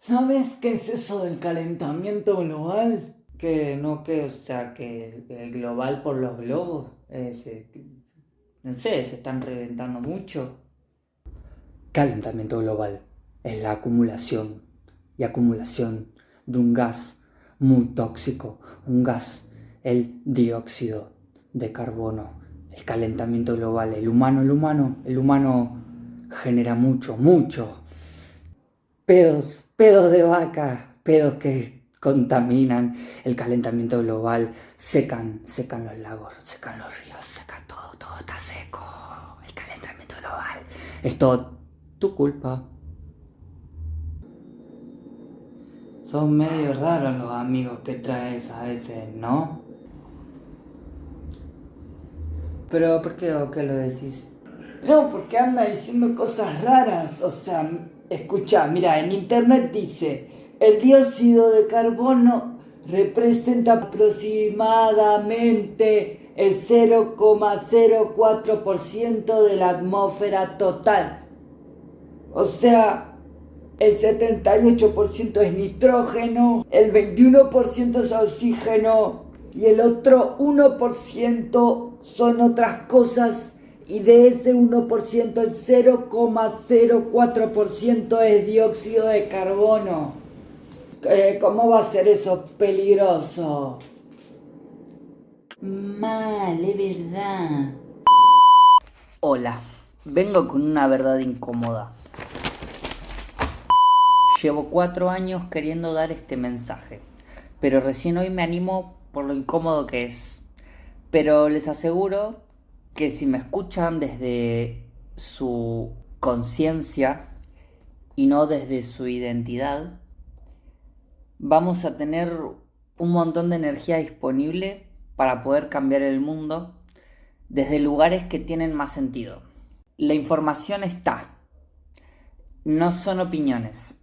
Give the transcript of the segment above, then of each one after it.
¿Sabes qué es eso del calentamiento global? O sea, que el global por los globos, no sé, se están reventando mucho. Calentamiento global es la acumulación y acumulación de un gas muy tóxico, un gas, el dióxido de carbono. El calentamiento global, el humano genera mucho pedos de vaca, pedos que contaminan el calentamiento global, secan los lagos, secan los ríos, seca todo está seco. El calentamiento global es todo tu culpa. Son medio raros los amigos que traes a veces, ¿no? Pero ¿por qué o qué lo decís? No, porque anda diciendo cosas raras. O sea, escucha, mira, en internet dice, el dióxido de carbono representa aproximadamente el 0,04% de la atmósfera total. O sea, el 78% es nitrógeno, el 21% es oxígeno y el otro 1% son otras cosas, y de ese 1% el 0,04% es dióxido de carbono. ¿Cómo va a ser eso peligroso? Mal, es verdad. Hola, vengo con una verdad incómoda. Llevo 4 años queriendo dar este mensaje, pero recién hoy me animo por lo incómodo que es. Pero les aseguro que si me escuchan desde su conciencia y no desde su identidad, vamos a tener un montón de energía disponible para poder cambiar el mundo desde lugares que tienen más sentido. La información está, no son opiniones.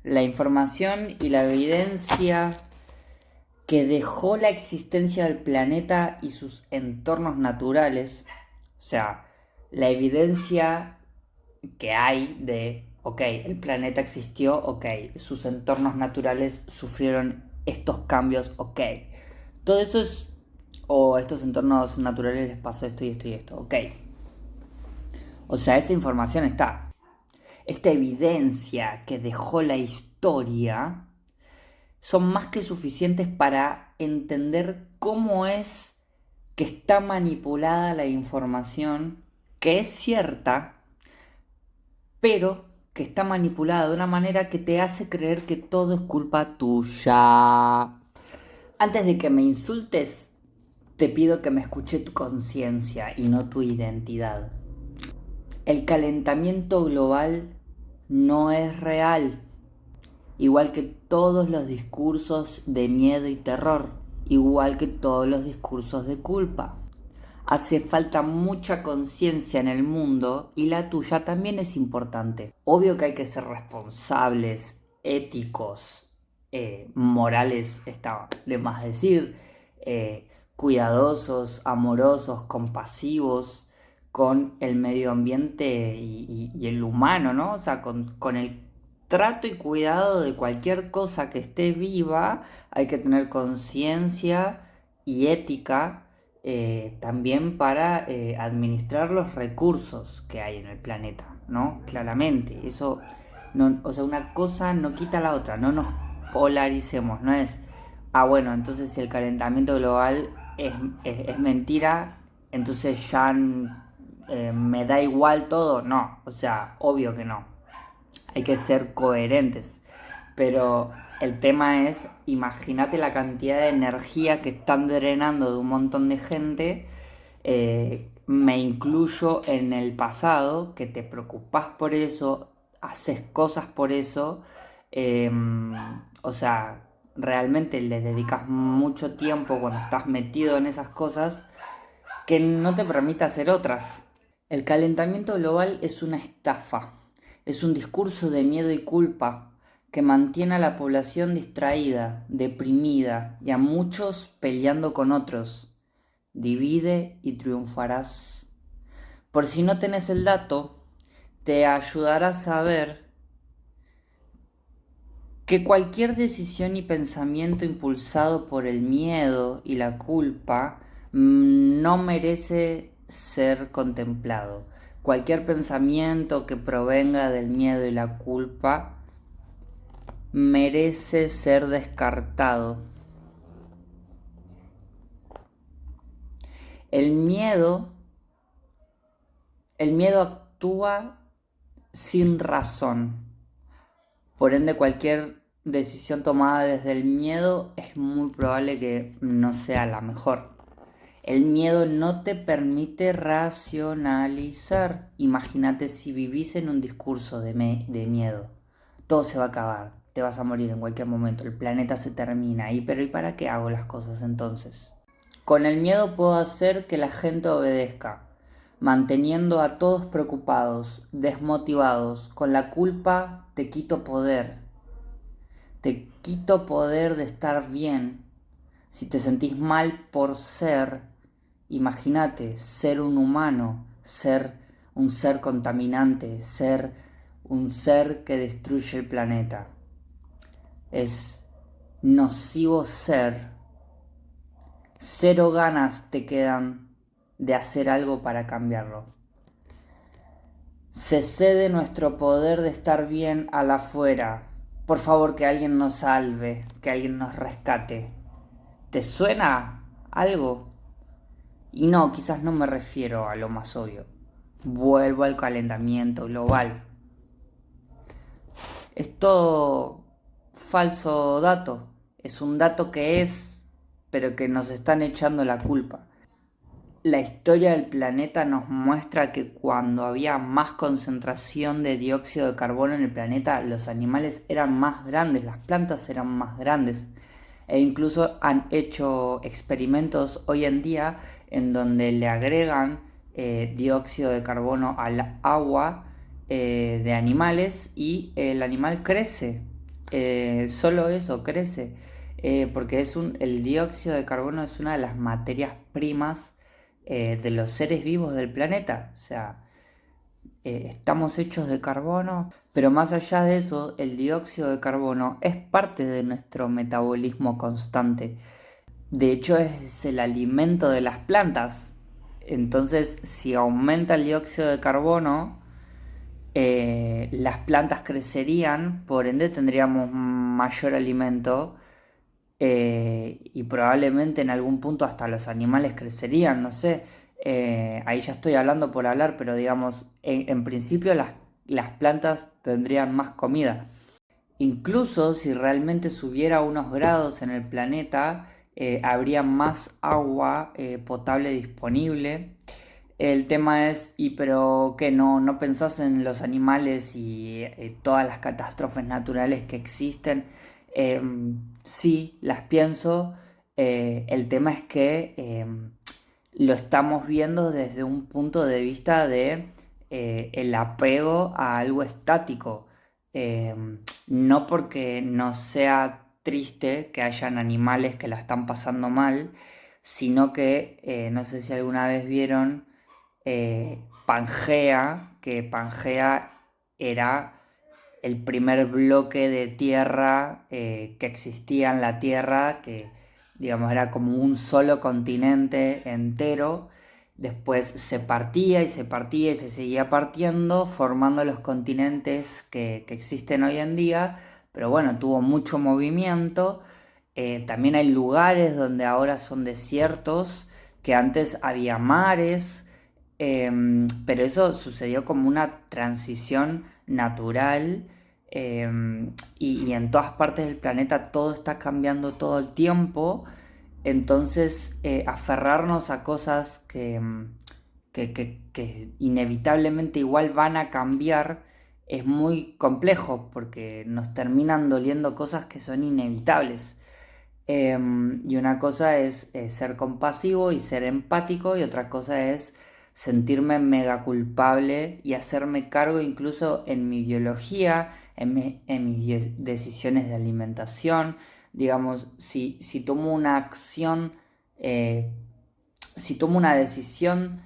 La información y la evidencia que dejó la existencia del planeta y sus entornos naturales, o sea, la evidencia que hay de, ok, el planeta existió, ok, sus entornos naturales sufrieron estos cambios, ok, todo eso es, o estos entornos naturales les pasó esto y esto y esto, ok. O sea, esa información está. Esta evidencia que dejó la historia son más que suficientes para entender cómo es que está manipulada la información, que es cierta, pero que está manipulada de una manera que te hace creer que todo es culpa tuya. Antes de que me insultes, te pido que me escuche tu conciencia y no tu identidad. El calentamiento global no es real, igual que todos los discursos de miedo y terror, igual que todos los discursos de culpa. Hace falta mucha conciencia en el mundo y la tuya también es importante. Obvio que hay que ser responsables, éticos, morales, está de más decir, cuidadosos, amorosos, compasivos con el medio ambiente y el humano, ¿no? O sea, con el trato y cuidado de cualquier cosa que esté viva, hay que tener conciencia y ética, también para administrar los recursos que hay en el planeta, ¿no? Claramente, eso, no, o sea, una cosa no quita la otra, no nos polaricemos, no es, bueno, entonces si el calentamiento global es mentira, entonces ya me da igual todo, no, o sea, obvio que no, hay que ser coherentes. Pero el tema es, imagínate la cantidad de energía que están drenando de un montón de gente. Me incluyo en el pasado, que te preocupás por eso, haces cosas por eso. eh, o sea, realmente le dedicas mucho tiempo cuando estás metido en esas cosas que no te permite hacer otras. El calentamiento global es una estafa, es un discurso de miedo y culpa que mantiene a la población distraída, deprimida y a muchos peleando con otros. Divide y triunfarás. Por si no tenés el dato, te ayudará a saber Que cualquier decisión y pensamiento impulsado por el miedo y la culpa no merece ser contemplado. Cualquier pensamiento que provenga del miedo y la culpa merece ser descartado. El miedo actúa sin razón. Por ende, cualquier decisión tomada desde el miedo es muy probable que no sea la mejor. El miedo no te permite racionalizar. Imagínate si vivís en un discurso de miedo. Todo se va a acabar, te vas a morir en cualquier momento, el planeta se termina. Pero ¿y para qué hago las cosas entonces? Con el miedo puedo hacer que la gente obedezca, manteniendo a todos preocupados, desmotivados. Con la culpa te quito poder. Te quito poder de estar bien. Si te sentís mal por ser, imagínate ser un humano, ser un ser contaminante, ser un ser que destruye el planeta. Es nocivo ser. Cero ganas te quedan de hacer algo para cambiarlo. Se cede nuestro poder de estar bien a la afuera. Por favor, que alguien nos salve, que alguien nos rescate. ¿Te suena algo? Y no, quizás no me refiero a lo más obvio. Vuelvo al calentamiento global. Es todo falso dato. Es un dato que es, pero que nos están echando la culpa. La historia del planeta nos muestra que cuando había más concentración de dióxido de carbono en el planeta, los animales eran más grandes, las plantas eran más grandes. E incluso han hecho experimentos hoy en día en donde le agregan dióxido de carbono al agua de animales y el animal crece. Solo eso, crece. Porque el dióxido de carbono es una de las materias primas de los seres vivos del planeta. O sea, estamos hechos de carbono, pero más allá de eso, el dióxido de carbono es parte de nuestro metabolismo constante. De hecho, es el alimento de las plantas. Entonces, si aumenta el dióxido de carbono, las plantas crecerían, por ende tendríamos mayor alimento y probablemente en algún punto hasta los animales crecerían, no sé. Ahí ya estoy hablando por hablar, pero digamos, en principio las plantas tendrían más comida. Incluso si realmente subiera unos grados en el planeta, habría más agua potable disponible. El tema es, pero que no pensás en los animales y todas las catástrofes naturales que existen. Sí, las pienso. El tema es que lo estamos viendo desde un punto de vista de el apego a algo estático. No porque no sea triste que hayan animales que la están pasando mal, sino que no sé si alguna vez vieron Pangea, que Pangea era el primer bloque de tierra que existía en la Tierra, que digamos era como un solo continente entero. Después se partía y se partía y se seguía partiendo, formando los continentes que existen hoy en día. Pero bueno, tuvo mucho movimiento. También hay lugares donde ahora son desiertos, que antes había mares. Pero eso sucedió como una transición natural y en todas partes del planeta todo está cambiando todo el tiempo. Entonces aferrarnos a cosas que inevitablemente igual van a cambiar es muy complejo porque nos terminan doliendo cosas que son inevitables. Y una cosa es ser compasivo y ser empático y otra cosa es sentirme mega culpable y hacerme cargo incluso en mi biología, en mis decisiones de alimentación. Digamos, si tomo una acción, si tomo una decisión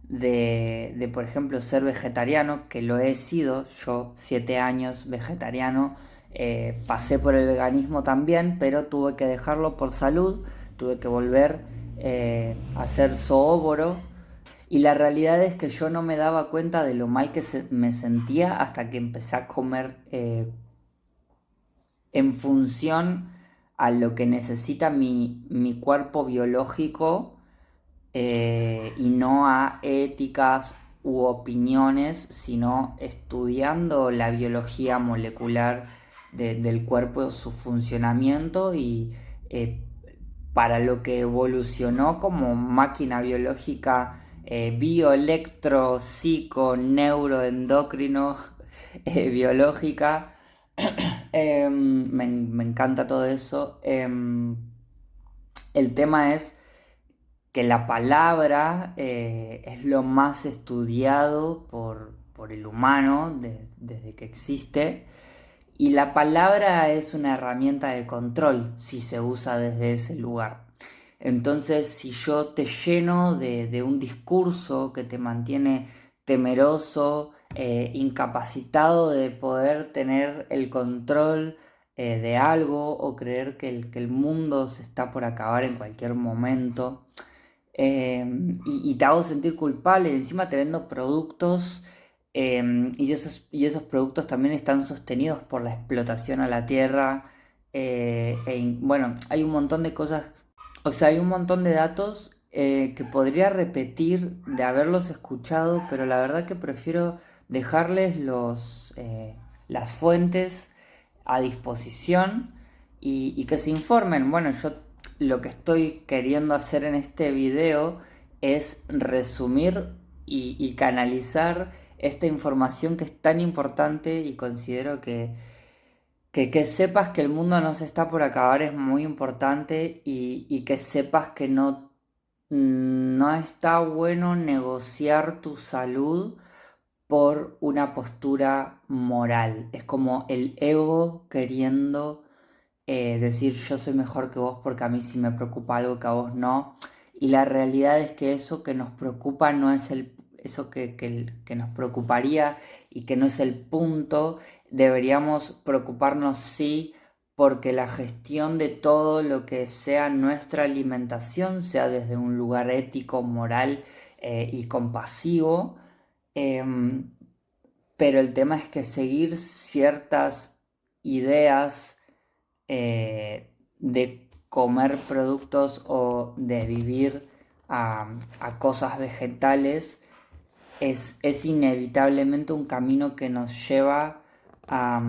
por ejemplo, ser vegetariano, que lo he sido, yo 7 años vegetariano, pasé por el veganismo también, pero tuve que dejarlo por salud, tuve que volver a ser zoóvoro y la realidad es que yo no me daba cuenta de lo mal que me sentía hasta que empecé a comer en función a lo que necesita mi cuerpo biológico y no a éticas u opiniones, sino estudiando la biología molecular del cuerpo, su funcionamiento y eh, para lo que evolucionó como máquina biológica bioelectro, psico, neuroendocrino, biológica. Me encanta todo eso. El tema es que la palabra es lo más estudiado por el humano desde que existe. Y la palabra es una herramienta de control si se usa desde ese lugar. Entonces, si yo te lleno de un discurso que te mantiene temeroso, incapacitado de poder tener el control de algo o creer que el mundo se está por acabar en cualquier momento, y te hago sentir culpable y encima te vendo productos y esos productos también están sostenidos por la explotación a la tierra. Bueno, hay un montón de cosas, o sea, hay un montón de datos que podría repetir de haberlos escuchado, pero la verdad que prefiero dejarles las fuentes a disposición y que se informen. Bueno, yo lo que estoy queriendo hacer en este video es resumir y canalizar esta información que es tan importante y considero que sepas que el mundo no se está por acabar es muy importante y que sepas que no está bueno negociar tu salud por una postura moral. Es como el ego queriendo decir yo soy mejor que vos porque a mí sí me preocupa algo que a vos no. Y la realidad es que eso que nos preocupa no es eso que nos preocuparía y que no es el punto. Deberíamos preocuparnos sí porque la gestión de todo lo que sea nuestra alimentación sea desde un lugar ético, moral y compasivo. Em, pero el tema es que seguir ciertas ideas de comer productos o de vivir a cosas vegetales es inevitablemente un camino que nos lleva a,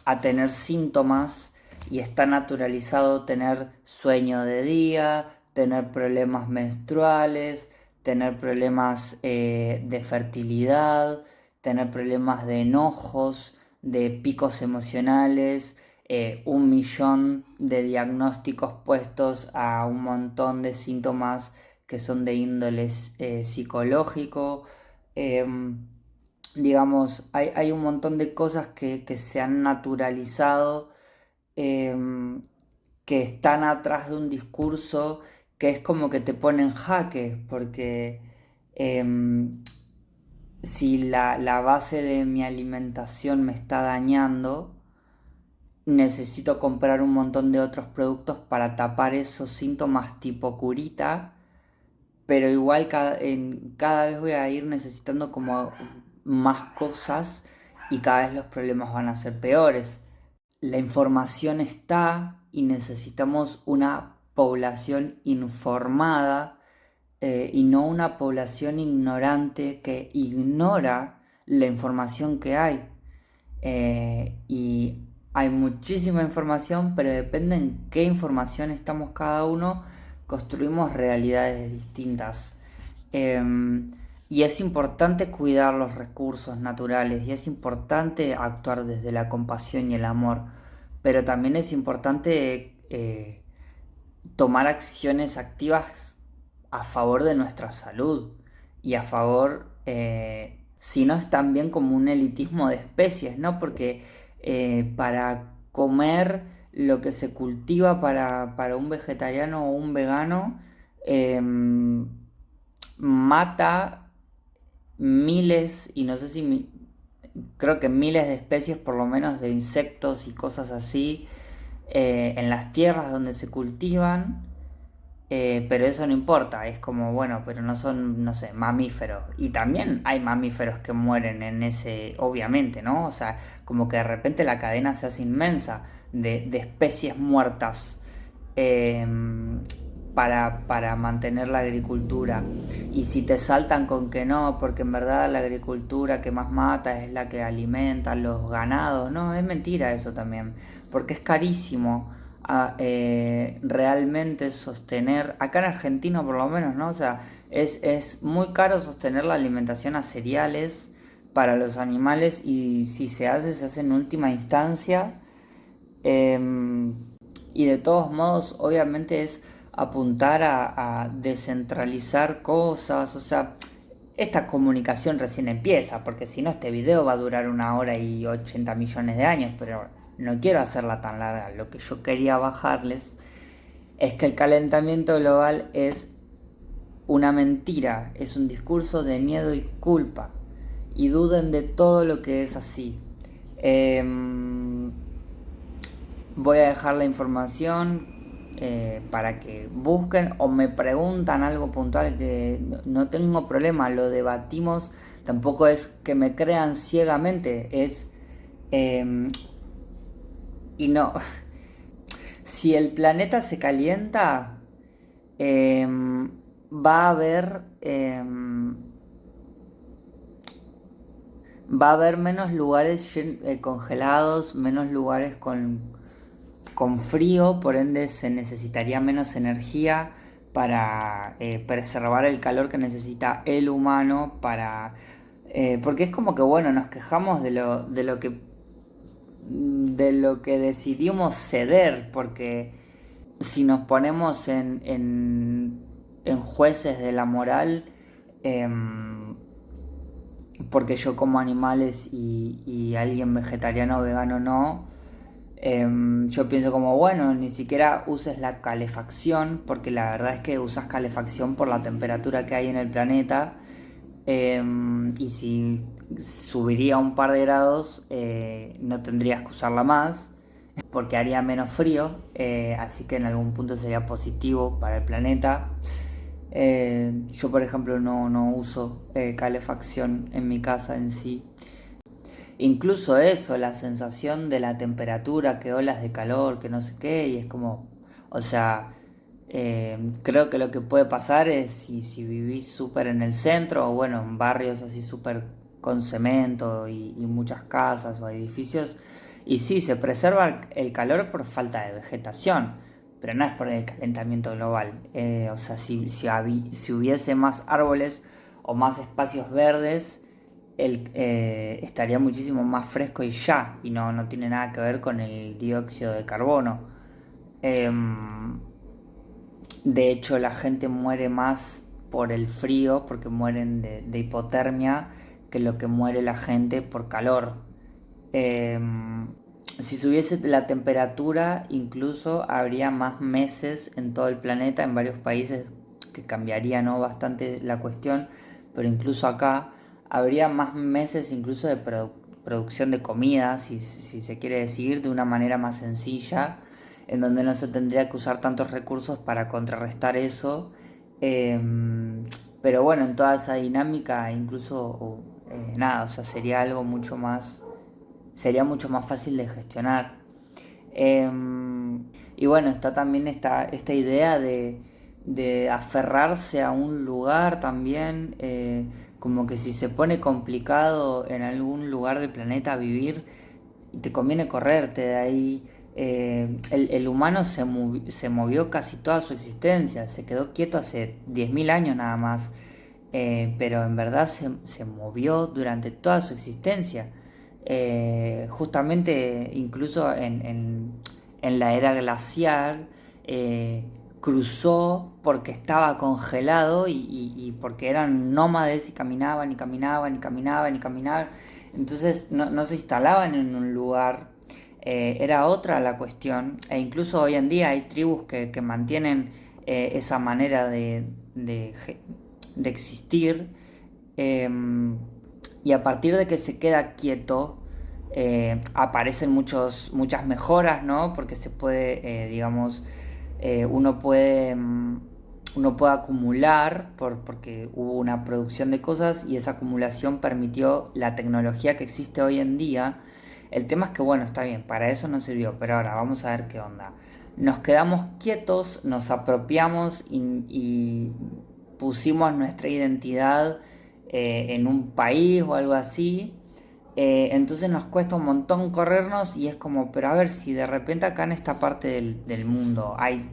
a tener síntomas y está naturalizado tener sueño de día, tener problemas menstruales, tener problemas de fertilidad, tener problemas de enojos, de picos emocionales, 1 millón de diagnósticos puestos a un montón de síntomas que son de índole psicológico. Digamos, hay un montón de cosas que se han naturalizado, que están atrás de un discurso que es como que te pone en jaque, porque si la base de mi alimentación me está dañando, necesito comprar un montón de otros productos para tapar esos síntomas tipo curita, pero igual cada vez voy a ir necesitando como más cosas y cada vez los problemas van a ser peores. La información está y necesitamos una población informada y no una población ignorante que ignora la información que hay. Y hay muchísima información, pero depende en qué información estamos cada uno, construimos realidades distintas. Y es importante cuidar los recursos naturales y es importante actuar desde la compasión y el amor, pero también es importante tomar acciones activas a favor de nuestra salud y a favor, si no es también como un elitismo de especies, ¿no? Porque para comer lo que se cultiva para un vegetariano o un vegano, mata miles, y no sé si creo que miles de especies por lo menos de insectos y cosas así en las tierras donde se cultivan, pero eso no importa, es como, bueno, pero no son, no sé, mamíferos. Y también hay mamíferos que mueren en ese, obviamente, ¿no? O sea, como que de repente la cadena se hace inmensa de especies muertas eh, para mantener la agricultura. Y si te saltan con que no, porque en verdad la agricultura que más mata es la que alimenta los ganados, no, es mentira eso también, porque es carísimo realmente sostener, acá en Argentina por lo menos, ¿no? O sea, es muy caro sostener la alimentación a cereales para los animales y si se hace en última instancia. Y de todos modos, obviamente es apuntar a descentralizar cosas, o sea, esta comunicación recién empieza, porque si no este video va a durar 1 hora y 80 millones de años, pero no quiero hacerla tan larga. Lo que yo quería bajarles es que el calentamiento global es una mentira, es un discurso de miedo y culpa, y duden de todo lo que es así. Voy a dejar la información para que busquen o me preguntan algo puntual que no tengo problema, lo debatimos, tampoco es que me crean ciegamente, es y no, si el planeta se calienta, va a haber va a haber menos lugares congelados, menos lugares con frío, por ende se necesitaría menos energía para preservar el calor que necesita el humano para... porque es como que, bueno, nos quejamos de lo que decidimos ceder, porque si nos ponemos en jueces de la moral, porque yo como animales y alguien vegetariano o vegano no, yo pienso como, bueno, ni siquiera uses la calefacción, porque la verdad es que usas calefacción por la temperatura que hay en el planeta, y si subiría un par de grados, no tendrías que usarla más, porque haría menos frío, así que en algún punto sería positivo para el planeta. Yo, por ejemplo, no uso calefacción en mi casa en sí. Incluso eso, la sensación de la temperatura, que olas de calor, que no sé qué, y es como, o sea, creo que lo que puede pasar es si vivís súper en el centro, o bueno, en barrios así súper con cemento y muchas casas o edificios, y sí, se preserva el calor por falta de vegetación, pero no es por el calentamiento global. O sea, si hubiese más árboles o más espacios verdes, estaría muchísimo más fresco y ya, y no tiene nada que ver con el dióxido de carbono. De hecho, la gente muere más por el frío, porque mueren de hipotermia, que lo que muere la gente por calor. Si subiese la temperatura, incluso habría más meses en todo el planeta, en varios países que cambiaría, ¿no?, bastante la cuestión, pero incluso acá habría más meses incluso de producción de comida, si se quiere decir, de una manera más sencilla, en donde no se tendría que usar tantos recursos para contrarrestar eso. Pero bueno, en toda esa dinámica, incluso nada, o sea, sería mucho más fácil de gestionar. Y bueno, está también esta idea de aferrarse a un lugar también, como que si se pone complicado en algún lugar del planeta vivir, te conviene correrte de ahí. El humano se movió casi toda su existencia, se quedó quieto hace 10.000 años nada más, pero en verdad se movió durante toda su existencia. Justamente incluso en la era glaciar, cruzó porque estaba congelado y porque eran nómades y caminaban y caminaban y caminaban y caminaban. Entonces no se instalaban en un lugar, era otra la cuestión. E incluso hoy en día hay tribus que mantienen esa manera de existir, Y a partir de que se queda quieto, aparecen muchas mejoras, ¿no? Porque se puede, digamos, uno puede, uno puede acumular porque hubo una producción de cosas y esa acumulación permitió la tecnología que existe hoy en día. El tema es que, bueno, está bien, para eso nos sirvió, pero ahora vamos a ver qué onda. Nos quedamos quietos, nos apropiamos y pusimos nuestra identidad en un país o algo así. Entonces nos cuesta un montón corrernos y es como, pero a ver, si de repente acá en esta parte del mundo hay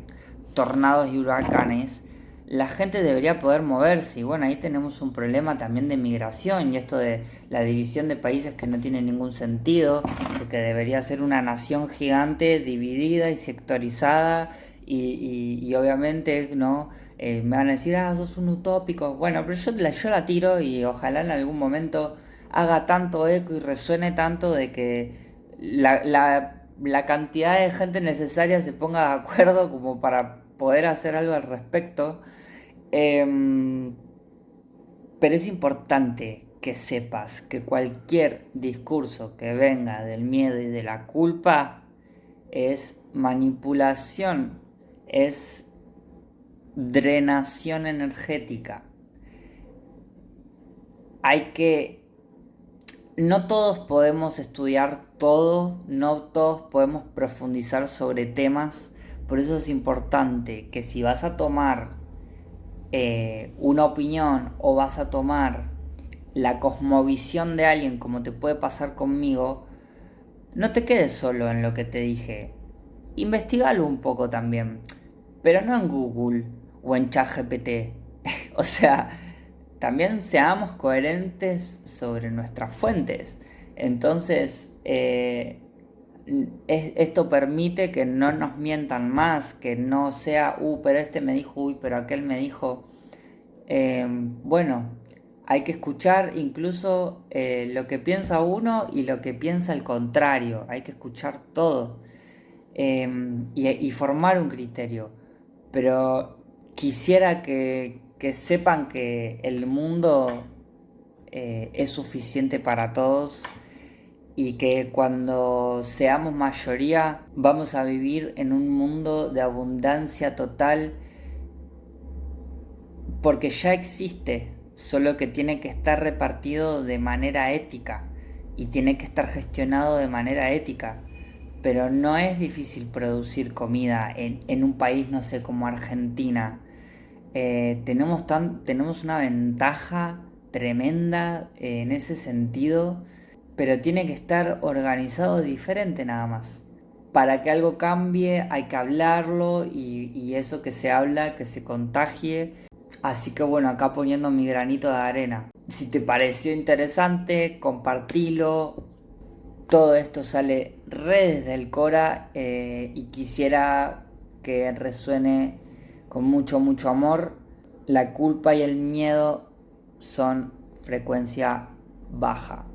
tornados y huracanes, la gente debería poder moverse. Y bueno, ahí tenemos un problema también de migración y esto de la división de países que no tiene ningún sentido, porque debería ser una nación gigante, dividida y sectorizada y obviamente, ¿no? Me van a decir, sos un utópico. Bueno, pero yo la tiro y ojalá en algún momento haga tanto eco y resuene tanto de que la cantidad de gente necesaria se ponga de acuerdo como para poder hacer algo al respecto. Em, pero es importante que sepas que cualquier discurso que venga del miedo y de la culpa es manipulación, es drenación energética. Hay que... No todos podemos estudiar todo, no todos podemos profundizar sobre temas, por eso es importante que si vas a tomar una opinión o vas a tomar la cosmovisión de alguien como te puede pasar conmigo, no te quedes solo en lo que te dije. Investigalo un poco también, pero no en Google o en ChatGPT. O sea, también seamos coherentes sobre nuestras fuentes. Entonces, esto permite que no nos mientan más, que no sea, pero este me dijo, pero aquel me dijo. Bueno, hay que escuchar incluso lo que piensa uno y lo que piensa el contrario. Hay que escuchar todo y formar un criterio. Pero quisiera que sepan que el mundo es suficiente para todos y que cuando seamos mayoría vamos a vivir en un mundo de abundancia total porque ya existe, solo que tiene que estar repartido de manera ética y tiene que estar gestionado de manera ética. Pero no es difícil producir comida en un país, no sé, como Argentina. Tenemos una ventaja tremenda en ese sentido, pero tiene que estar organizado diferente nada más. Para que algo cambie hay que hablarlo y eso que se habla, que se contagie. Así que bueno, acá poniendo mi granito de arena. Si te pareció interesante, compartilo. Todo esto sale re desde el Cora y quisiera que resuene con mucho, mucho amor. La culpa y el miedo son frecuencia baja.